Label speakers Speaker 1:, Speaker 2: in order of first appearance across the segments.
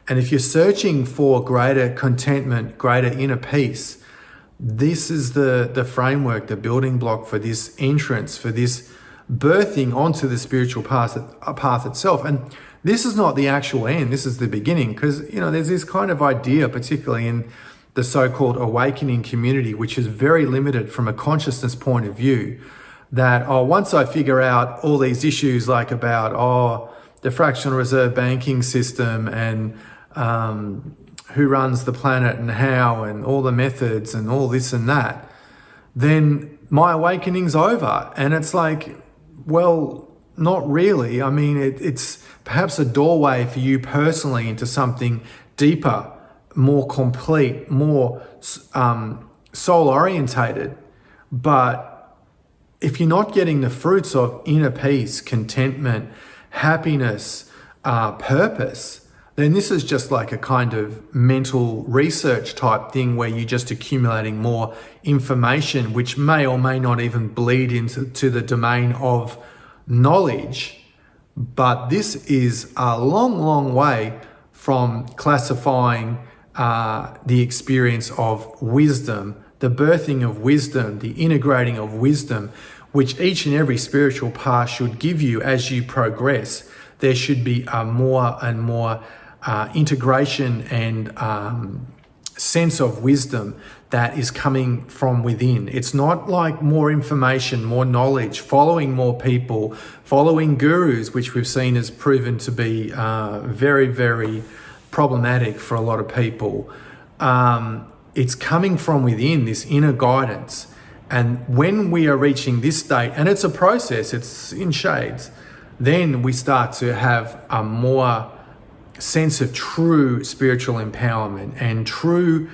Speaker 1: And if you're searching for greater contentment, greater inner peace, this is the framework, the building block for this entrance, for this birthing onto the spiritual path itself. And this is not the actual end, this is the beginning, because there's this kind of idea, particularly in the so-called awakening community, which is very limited from a consciousness point of view, that once I figure out all these issues like about the fractional reserve banking system and who runs the planet and how and all the methods and all this and that, then my awakening's over. And it's like, well, not really. I mean, it's perhaps a doorway for you personally into something deeper, more complete, more soul orientated. But if you're not getting the fruits of inner peace, contentment, happiness, purpose, then this is just like a kind of mental research type thing where you're just accumulating more information, which may or may not even bleed into the domain of knowledge. But this is a long, long way from classifying the experience of wisdom, the birthing of wisdom, the integrating of wisdom, which each and every spiritual path should give you as you progress. There should be a more and more integration and sense of wisdom that is coming from within. It's not like more information, more knowledge, following more people, following gurus, which we've seen has proven to be very, very problematic for a lot of people. It's coming from within, this inner guidance. And when we are reaching this state, and it's a process, it's in shades, then we start to have a more sense of true spiritual empowerment and true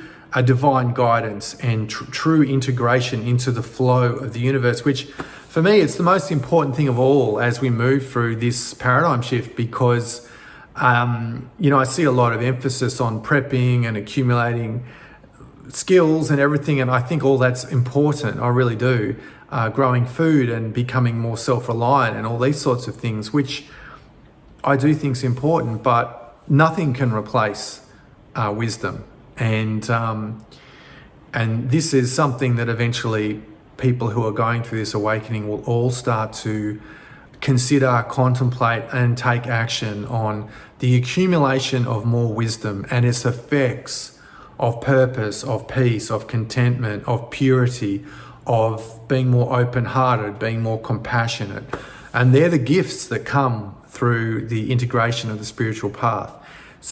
Speaker 1: divine guidance and true integration into the flow of the universe, which for me, it's the most important thing of all as we move through this paradigm shift, because I see a lot of emphasis on prepping and accumulating skills and everything, and I think all that's important. I really do. Growing food and becoming more self-reliant and all these sorts of things, which I do think is important, but nothing can replace wisdom. And this is something that eventually people who are going through this awakening will all start to consider, contemplate, and take action on the accumulation of more wisdom and its effects of purpose, of peace, of contentment, of purity, of being more open-hearted, being more compassionate. And they're the gifts that come through the integration of the spiritual path.